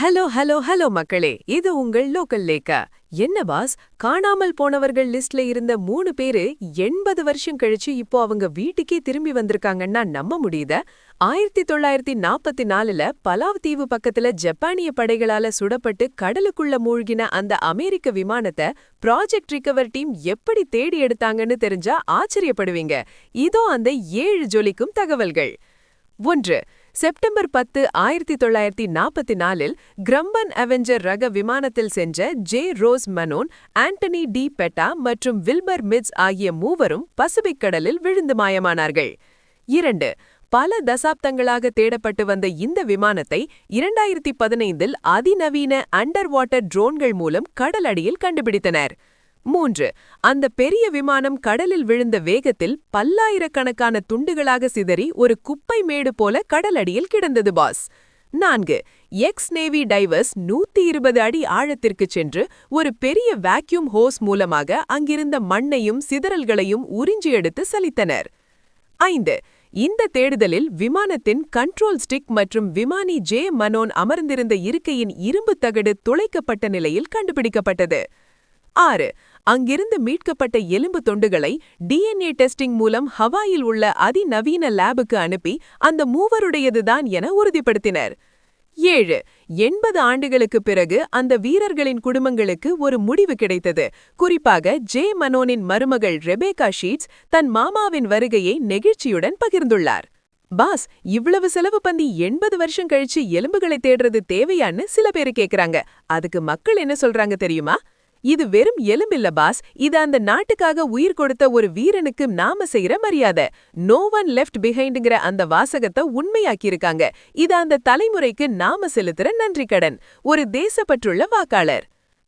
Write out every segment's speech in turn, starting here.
Hello hello hello மக்களே, இது உங்கள் லோக்கல் லேக்கா. என்ன பாஸ், காணாமல் போனவர்கள் லிஸ்ட்ல இருந்த 3 பேரு 80 வருஷம் கழிச்சு இப்போ அவங்க வீட்டுக்கே திரும்பி வந்திருக்காங்கன்னா நம்ப முடியுதா? 1944ல பலாவ் தீவு பக்கத்துல ஜப்பானிய படைகளால சுடப்பட்டு கடலுக்குள்ள மூழ்கின அந்த அமெரிக்க விமானத்தை ப்ராஜெக்ட் ரிகவர் டீம் எப்படி தேடி எடுத்தாங்கன்னு தெரிஞ்சா ஆச்சரியப்படுவீங்க. இதோ அந்த 7 ஜொலிக்கும் தகவல்கள். 1. செப்டம்பர் 10, 1944இல் கிரம்பன் அவெஞ்சர் ரக விமானத்தில் சென்ற J rose Manohar, Antony D பெட்டா மற்றும் வில்பர் மிட்ஸ் ஆகிய மூவரும் பசிபிக் கடலில் விழுந்து மாயமானார்கள். 2. பல தசாப்தங்களாக தேடப்பட்டு வந்த இந்த விமானத்தை 2015இல் அதிநவீன அண்டர் வாட்டர் ட்ரோன்கள் மூலம் கடலடியில் கண்டுபிடித்தனர். 3. அந்த பெரிய விமானம் கடலில் விழுந்த வேகத்தில் பல்லாயிரக்கணக்கான துண்டுகளாக சிதறி ஒரு குப்பை மேடு போல கடலடியில் கிடந்தது பாஸ். 4. எக்ஸ் நேவி டைவர்ஸ் 120 அடி ஆழத்திற்கு சென்று ஒரு பெரிய வேக்யூம் ஹோஸ் மூலமாக அங்கிருந்த மண்ணையும் சிதறல்களையும் உறிஞ்சி எடுத்து சலித்தனர். 5. இந்த தேடுதலில் விமானத்தின் கண்ட்ரோல் ஸ்டிக் மற்றும் விமானி ஜே மனோன் அமர்ந்திருந்த இருக்கையின் இரும்பு தகடு துளைக்கப்பட்ட நிலையில் கண்டுபிடிக்கப்பட்டது. 6. அங்கிருந்து மீட்கப்பட்ட எலும்பு தொண்டுகளை DNA டெஸ்டிங் மூலம் ஹவாயில் உள்ள அதிநவீன லேபுக்கு அனுப்பி அந்த மூவருடையதுதான் என உறுதிப்படுத்தினர். 7. 80 ஆண்டுகளுக்கு பிறகு அந்த வீரர்களின் குடும்பங்களுக்கு ஒரு முடிவு கிடைத்தது. குறிப்பாக ஜே மனோனின் மருமகள் ரெபேக்கா ஷீட்ஸ் தன் மாமாவின் வருகையை நெகிழ்ச்சியுடன் பகிர்ந்துள்ளார். பாஸ், இவ்வளவு செலவு பண்ணி 80 வருஷம் கழிச்சு எலும்புகளை தேடுறது தேவையான்னு சில பேரு கேக்குறாங்க. அதுக்கு மக்கள் என்ன சொல்றாங்க தெரியுமா? இது வெறும் எலும்பில்ல பாஸ், இது அந்த நாட்டுக்காக உயிர் கொடுத்த ஒரு வீரனுக்கு நாம செய்யற மரியாதை. நோ ஒன் லெஃப்ட் பிஹைண்ட்ங்கிற அந்த வாசகத்தை உண்மையாக்கியிருக்காங்க. இது அந்த தலைமுறைக்கு நாம செலுத்துற நன்றி கடன். ஒரு தேசப்பற்றுள்ள வாக்காளர்.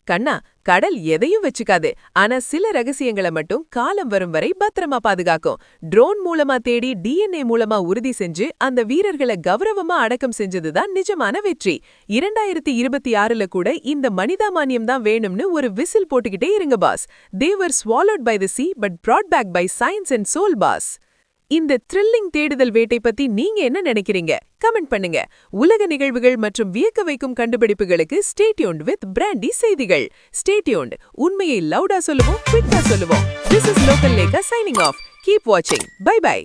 கண்ணா, கடல் எதையும் வச்சுக்காது. ஆனா சில ரகசியங்களை மட்டும் காலம் வரும் வரை பத்திரமா பாதுகாக்கும். ட்ரோன் மூலமா தேடி DNA மூலமா உறுதி செஞ்சு அந்த வீரர்களை கௌரவமா அடக்கம் செஞ்சதுதான் நிஜமான வெற்றி. 2026ல கூட இந்த மனிதாமானியம் தான் வேணும்னு ஒரு விசில் போட்டுக்கிட்டே இருங்க pass. They were swallowed by the sea but brought back by science and soul boss. இந்த த்ரில்லிங் தேடுதல் வேட்டை பத்தி நீங்க என்ன நினைக்கிறீங்க? கமெண்ட் பண்ணுங்க. உலக நிகழ்வுகள் மற்றும் வியக்க வைக்கும் கண்டுபிடிப்புகளுக்கு ஸ்டே டியூன்ட் வித் பிராண்டி செய்திகள். Stay tuned. உண்மையை லவுடா சொல்லுவோம், குவிக்கா சொல்லுவோம். This is Local Lekha signing off. Keep watching. Bye bye.